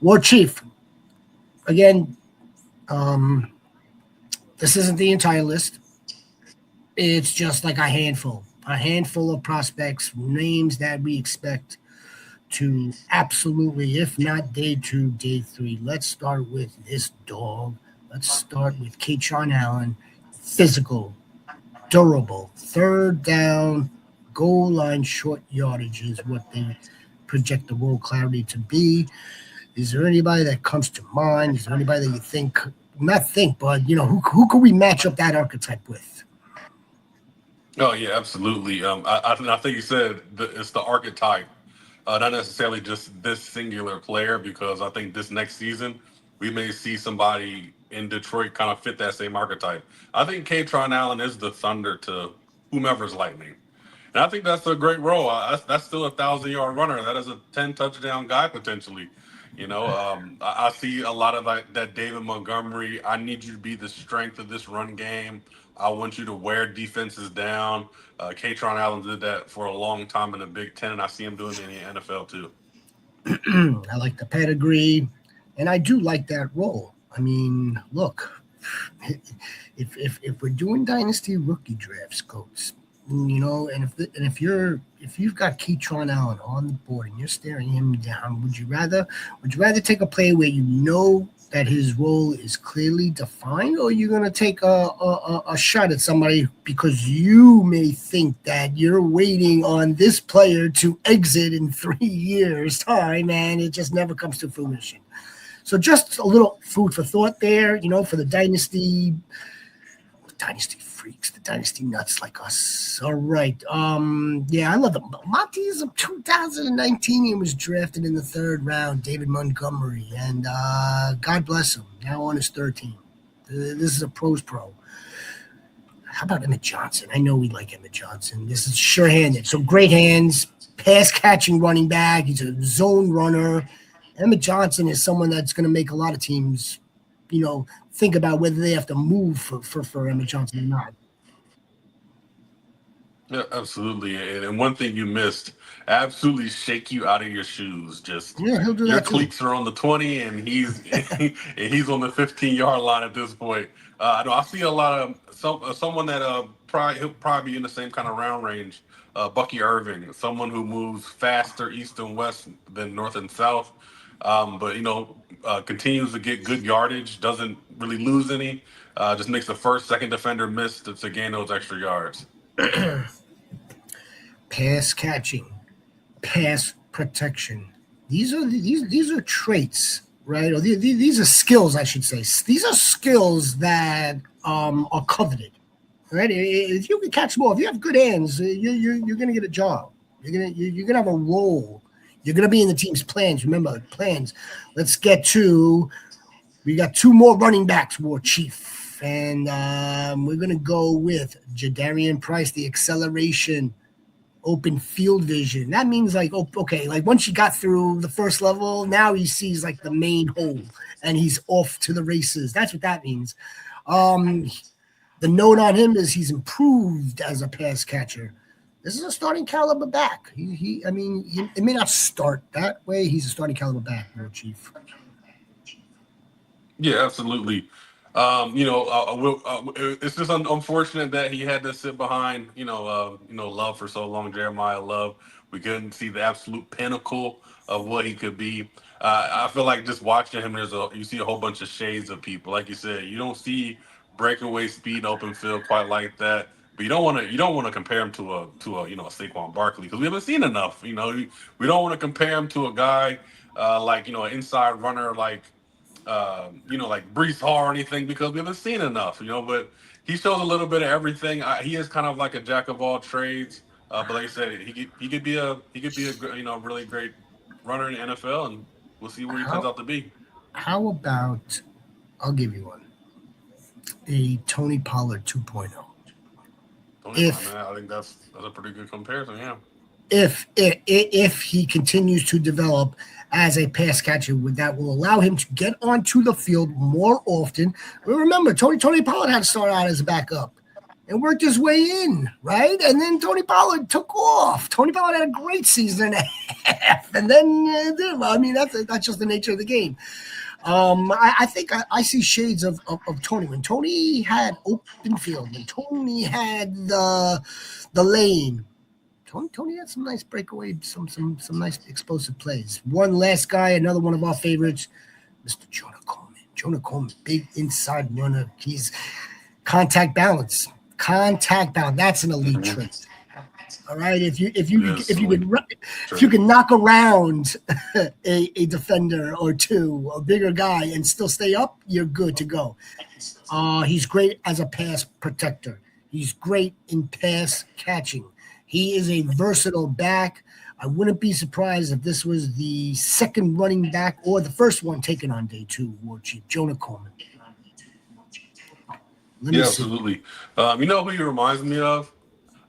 War Chief, again, um, this isn't the entire list. It's just like a handful of prospects, names that we expect to absolutely, if not day two, day three. Let's start with this dog. Let's start with Katron Allen. Physical, durable, third down, goal line short yardage is what they project the roll clarity to be. Is there anybody that comes to mind? Is there anybody that you think, not think, but who could we match up that archetype with? Oh yeah, absolutely. I think you said it's the archetype, not necessarily just this singular player, because I think this next season we may see somebody in Detroit kind of fit that same archetype. I think Katron Allen is the thunder to whomever's lightning. And I think that's a great role. That's still a 1,000 yard runner. That is a 10 touchdown guy potentially. I see a lot of that David Montgomery. I need you to be the strength of this run game. I want you to wear defenses down. Katron Allen did that for a long time in the Big Ten, and I see him doing it in the NFL too. I like the pedigree, and I do like that role. I mean, look, if we're doing dynasty rookie drafts, coach, and if you've got Keytron Allen on the board and you're staring him down, would you rather take a play where you know that his role is clearly defined, or you're gonna take a shot at somebody because you may think that you're waiting on this player to exit in 3 years time and it just never comes to fruition. So just a little food for thought there, for the dynasty freaks, the dynasty nuts like us. All right. Yeah, I love them. Monty's of 2019. He was drafted in the third round, David Montgomery, and God bless him. Now on his third team. This is a pros pro. How about Emmett Johnson? I know we like Emmett Johnson. This is sure-handed. So great hands, pass-catching running back. He's a zone runner. Emmett Johnson is someone that's going to make a lot of teams, think about whether they have to move for Emmett Johnson or not. Yeah, absolutely. And one thing you missed, absolutely shake you out of your shoes. Just Yeah, he'll do your that too. cleats are on the 20, and he's and he's on the 15 yard line at this point. I know I see a lot of someone that probably he'll probably be in the same kind of round range. Bucky Irving, someone who moves faster east and west than north and south, but continues to get good yardage, doesn't really lose any. Just makes the first, second defender miss to gain those extra yards. Pass catching, pass protection. These are traits, right? Or these are skills, I should say. These are skills that are coveted, right? If you can catch the ball, if you have good hands, you're gonna get a job. You're gonna have a role. You're gonna be in the team's plans. Remember plans. Let's get to. We got two more running backs, War Chief, and we're gonna go with Jadarian Price, the acceleration, open field vision. That means like, okay, like once you got through the first level, now he sees like the main hole and he's off to the races. That's what that means. Um, the note on him is he's improved as a pass catcher. This is a starting caliber back. I mean, it may not start that way. He's a starting caliber back, Lord Chief. Yeah, absolutely. It's just unfortunate that he had to sit behind, Love for so long. Jeremiah Love. We couldn't see the absolute pinnacle of what he could be. I feel like just watching him, you see a whole bunch of shades of people. Like you said, you don't see breakaway speed in open field quite like that. But you don't want to compare him to a Saquon Barkley because we haven't seen enough. We don't want to compare him to a guy like an inside runner like Brees Hall or anything because we haven't seen enough. But he shows a little bit of everything. He is kind of like a jack of all trades. But like I said, he could be a really great runner in the NFL, and we'll see where he turns How out to be. how about I'll give you one. A Tony Pollard 2.0. Tony Pollard, If man, I think that's a pretty good comparison. Yeah. if he continues to develop as a pass catcher, that will allow him to get onto the field more often. Remember, Tony Pollard had to start out as a backup. and worked his way in, right? And then Tony Pollard took off. Tony Pollard had a great season and a half, and then I mean that's just the nature of the game. I think I see shades of Tony. When Tony had open field, when Tony had the lane, Tony had some nice breakaway, some nice explosive plays. One last guy, another one of our favorites, Mr. Jonah Coleman. Jonah Coleman, big inside runner. He's contact balance. That's an elite trait. All right, if you can knock around a defender or two, a bigger guy, and still stay up, you're good to go. He's great as a pass protector. He's great in pass catching. He is a versatile back. I wouldn't be surprised if this was the second running back or the first one taken on day 2, War Chief, Jonah Coleman. Absolutely. You know who he reminds me of?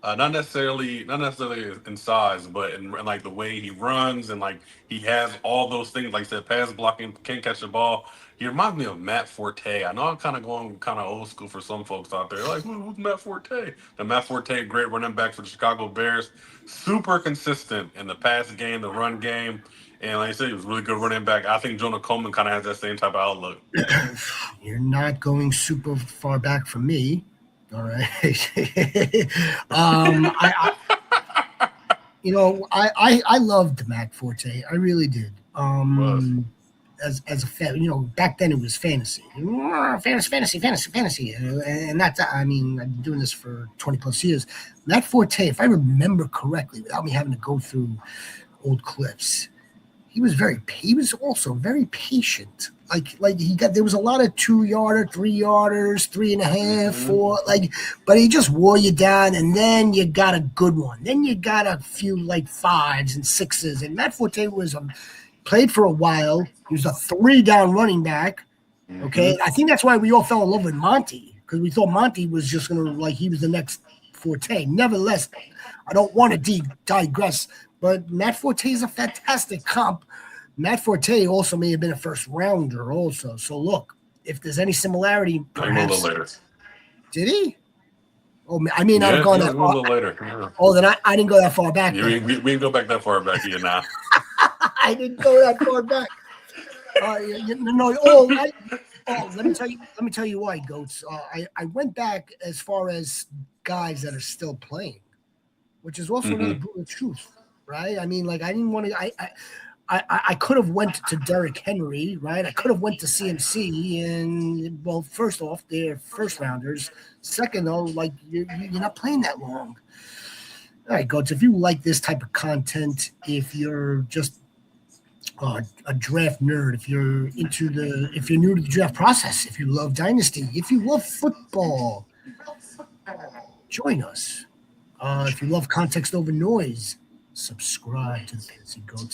Not necessarily in size, but in like the way he runs and like he has all those things. Like I said, pass blocking, can't catch the ball. He reminds me of Matt Forte. I know I'm kind of going kind of old school for some folks out there. Like, who's Matt Forte? The Matt Forte, great running back for the Chicago Bears. Super consistent in the pass game, the run game. And like I said, he was a really good running back. I think Jonah Coleman kind of has that same type of outlook. You're not going super far back from me. All right. I loved Matt Forte. I really did. As a fan, back then it was fantasy, fantasy, and that's. I mean, I've been doing this for 20 plus years. Matt Forte, if I remember correctly, without me having to go through old clips, he was also very patient. There was a lot of 2-yarder, 3-yarders, 3.5, 4, but he just wore you down, and then you got a good one. Then you got a few 5s and 6s, and Matt Forte played for a while. He was a 3-down running back. Okay, I think that's why we all fell in love with Monty, because we thought Monty was just gonna he was the next Forte. Nevertheless, I don't want to digress, but Matt Forte is a fantastic comp. Matt Forte also may have been a first rounder also. So look, if there's any similarity, perhaps. A little later. Did he? Oh, I may not have gone that far. A little later. Yeah. Oh, then I didn't go that far back. We didn't go back that far back here now. I didn't go that far back. Let me tell you why, Goats. I went back as far as guys that are still playing, which is also another brutal truth, right? I mean, I didn't want to. I could have went to Derrick Henry, right? I could have went to CMC, and well, first off, they're first rounders. Second, though, you're not playing that long. All right, Goats. If you like this type of content, if you're just a draft nerd, if you're new to the draft process, if you love Dynasty, if you love football, join us. If you love context over noise, subscribe to the Fantasy Goats.